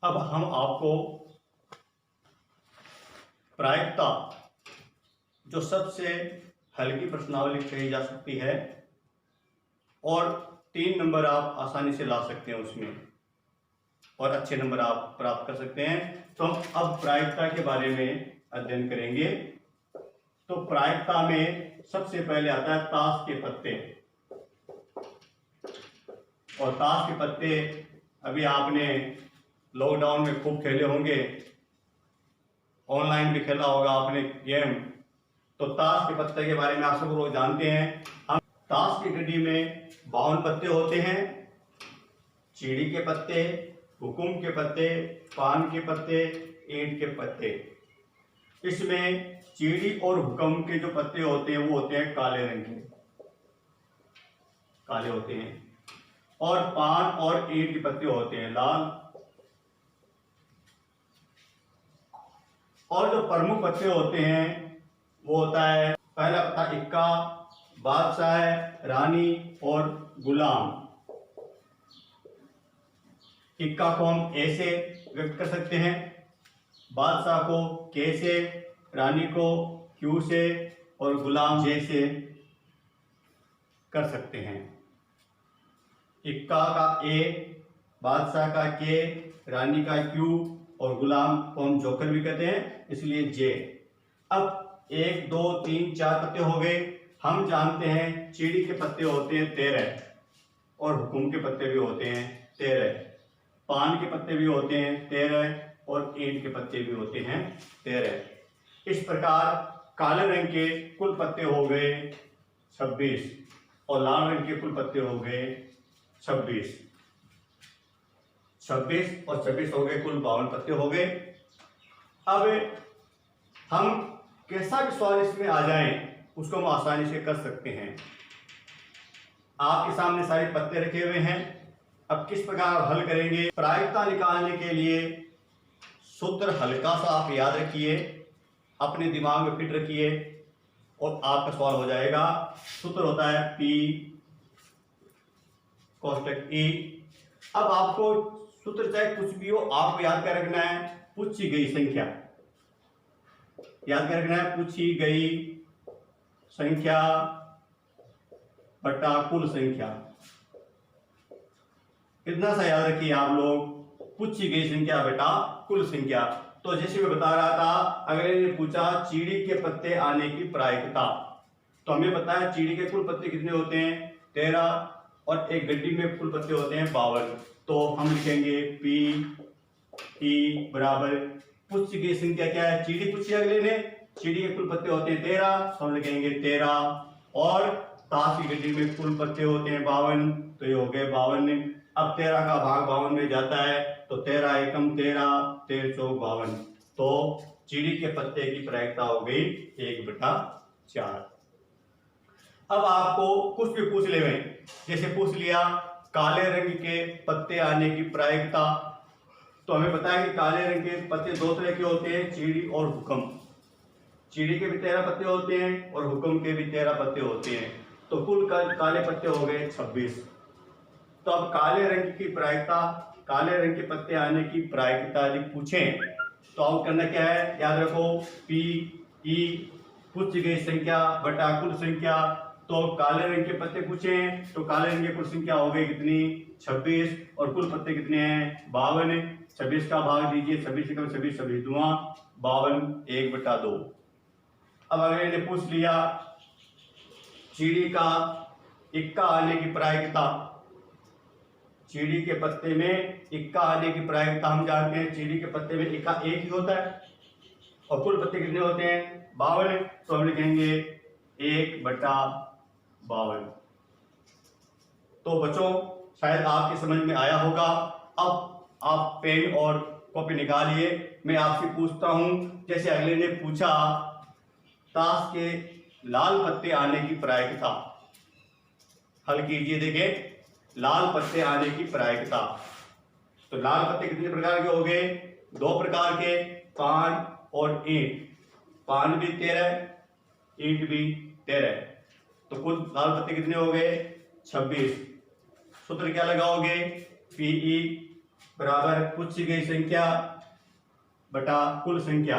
अब हम आपको प्रायिकता जो सबसे हल्की प्रश्नावली कही जा सकती है और 3 नंबर आप आसानी से ला सकते हैं उसमें और अच्छे नंबर आप प्राप्त कर सकते हैं। तो हम अब प्रायिकता के बारे में अध्ययन करेंगे। तो प्रायिकता में सबसे पहले आता है ताश के पत्ते। और ताश के पत्ते अभी आपने लॉकडाउन में खूब खेले होंगे, ऑनलाइन भी खेला होगा आपने गेम। तो ताश के पत्ते के बारे में आप सब लोग जानते हैं। हम ताश की गड्डी में 52 पत्ते होते हैं। चीड़ी के पत्ते, हुकुम के पत्ते, पान के पत्ते, ईंट के पत्ते। इसमें चीड़ी और हुक्म के जो पत्ते होते हैं वो होते हैं काले रंग के, काले होते हैं। और पान और ईंट के पत्ते होते हैं लाल। और जो प्रमुख पत्ते होते हैं वो होता है पहला पत्ता इक्का, बादशाह, रानी और गुलाम। इक्का को हम ए से व्यक्त कर सकते हैं, बादशाह को के से, रानी को क्यू से और गुलाम जे से कर सकते हैं। इक्का का ए, बादशाह का के, रानी का क्यू और गुलाम को हम जोकर भी कहते हैं, इसलिए जे। अब 1 2 3 4 पत्ते हो गए। हम जानते हैं चीड़ी के पत्ते होते हैं 13 और हुकुम के पत्ते भी होते हैं 13, पान के पत्ते भी होते हैं 13 और ईंट के पत्ते भी होते हैं 13। इस प्रकार काले रंग के कुल पत्ते हो गए 26 और लाल रंग के कुल पत्ते हो गए 26। 26 और 26 हो गए, कुल 52 पत्ते हो गए। अब हम कैसा भी सवाल इसमें आ जाए उसको हम आसानी से कर सकते हैं। आपके सामने सारे पत्ते रखे हुए हैं। अब किस प्रकार हल करेंगे? प्रायिकता निकालने के लिए सूत्र हल्का सा आप याद रखिए, अपने दिमाग में फिट रखिए और आपका सवाल हो जाएगा। सूत्र होता है P कोष्टक E। अब आपको सूत्र चाहे कुछ भी हो आपको याद कर रखना है पूछी गई संख्या, याद कर रखना है पूछी गई संख्या बटा कुल संख्या। इतना सा याद रखिए आप लोग, पूछी गई संख्या बटा कुल संख्या। तो जैसे मैं बता रहा था, अगले ने पूछा चीड़ी के पत्ते आने की प्रायिकता, तो हमें पता है चीड़ी के कुल पत्ते कितने होते हैं 13 और एक गड्डी में कुल पत्ते होते हैं 52। तो हम लिखेंगे P E बराबर पूछी गई संख्या क्या है, चीड़ी पूछी अगले ने, चीड़ी के कुल पत्ते होते हैं 13, तो हम लिखेंगे 13 और ताश की गड्डी में कुल पत्ते होते हैं 52, तो ये हो गए 52। अब 13 का भाग 52 में जाता है तो 13 एकम 13, 13 चौक 52। तो चीड़ी के पत्ते की प्रायिकता हो गई 1/4। अब आपको कुछ भी पूछ ले, जैसे पूछ लिया काले रंग के पत्ते आने की प्रायिकता, तो हमें पता है कि काले रंग के पत्ते 2 तरह के होते हैं, चीड़ी और हुक्म। चीड़ी के भी 13 पत्ते होते हैं और हुक्म के भी 13 पत्ते होते हैं, तो कुल काले पत्ते हो गए 26। तो अब काले रंग की प्रायिकता, काले रंग के पत्ते आने की प्रायिकता यदि पूछें तो अब करना क्या है, याद रखो P E पूछी गई संख्या बटा कुल संख्या। तो काले रंग के पत्ते पूछें तो काले रंग की कुल संख्या हो गई कितनी 26 और कुल पत्ते कितने हैं 52। 26 का भाग दीजिए, 26 एकम 26, 26 दुआ 52, 1/2। अब अगले ने पूछ लिया चीड़ी का इक्का आने की प्रायिकता, चीड़ी के पत्ते में इक्का आने की प्रायिकता हम जानते हैं चीड़ी के पत्ते में इक्का एक ही होता है और कुल पत्ते कितने होते हैं 52, तो हम लिखेंगे 1/52। तो बच्चों शायद आपके समझ में आया होगा। अब आप पेन और कॉपी निकालिए। मैं आपसे पूछता हूं, जैसे अगले ने पूछा ताश के लाल पत्ते आने की प्रायिकता, हल कीजिए। देखिए लाल पत्ते आने की प्रायिकता, तो लाल पत्ते कितने प्रकार के हो गए 2 प्रकार के, पान और ईंट। पान भी 13, ईंट भी 13, तो कुल लाल पत्ते कितने हो गए 26। सूत्र क्या लगाओगे P E बराबर पूछी गई संख्या बटा कुल संख्या।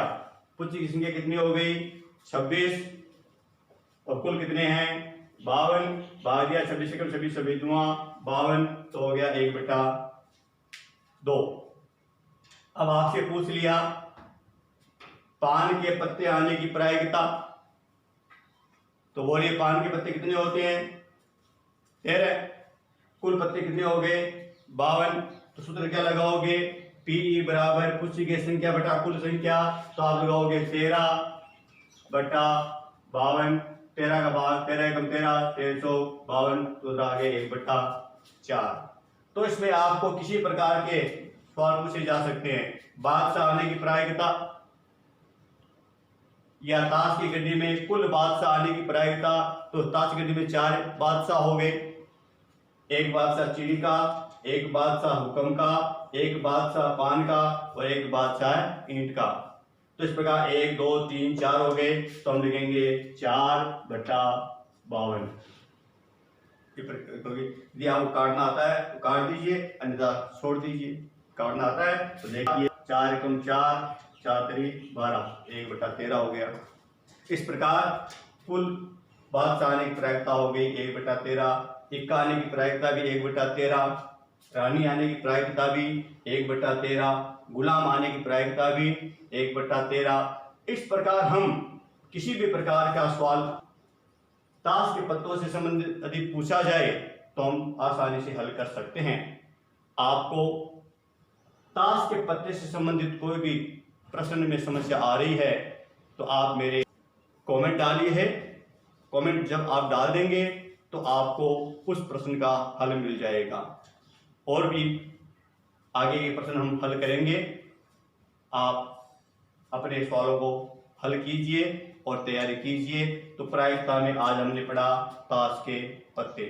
पूछी गई संख्या कितनी हो गई 26 और कुल कितने हैं 52, भाग दिया 26 एकम 26 26 दूना 52, तो हो गया 1/2। अब आपसे पूछ लिया पान के पत्ते आने की प्रायिकता, तो बोलिए पान के पत्ते कितने होते हैं 13, कुल पत्ते कितने हो गए 52, तो सूत्र क्या लगाओगे पीई बराबर पूछी गई संख्या बटा कुल संख्या, तो आप लगाओगे 13/52, 13 का भाग 13 एकम 13 1352, तो आगे 1/4। तो इसमें आपको किसी प्रकार के सवाल पूछे जा सकते हैं। बादशाह आने की प्रायिकता या ताश की गड्डी में कुल बादशाह आने की प्रायिकता, तो ताश की गड्डी में 4 बादशाह हो गए, एक बादशाह चीनी का, एक बादशाह हुक्म का, एक बादशाह पान का और एक बादशाह ईंट का। तो इस प्रकार 1 2 3 4 हो गए, तो हम लिखेंगे 4/52। यदि आपको काटना आता है तो काट दीजिए, अन्यथा छोड़ दीजिए। काटना आता है तो देखिए 4 एकम 4 4 3 12 1/13 हो गया। इस प्रकार कुल बादशाह आने की प्रायिकता हो गई 1/13, इक्का आने की प्रायिकता भी 1/13, रानी आने की प्रायिकता भी 1/13, गुलाम आने की प्रायिकता भी 1/13। इस प्रकार हम किसी भी प्रकार का सवाल ताश के पत्तों से संबंधित यदि पूछा जाए तो हम आसानी से हल कर सकते हैं। आपको ताश के पत्ते से संबंधित कोई भी प्रश्न में समस्या आ रही है तो आप मेरे कमेंट डालिए है। कमेंट जब आप डाल देंगे तो आपको उस प्रश्न का हल मिल जाएगा, और भी आगे के प्रश्न हम हल करेंगे। आप अपने सवालों को हल कीजिए और तैयारी कीजिए। तो प्रायिकता में आज हमने पढ़ा ताश के पत्ते।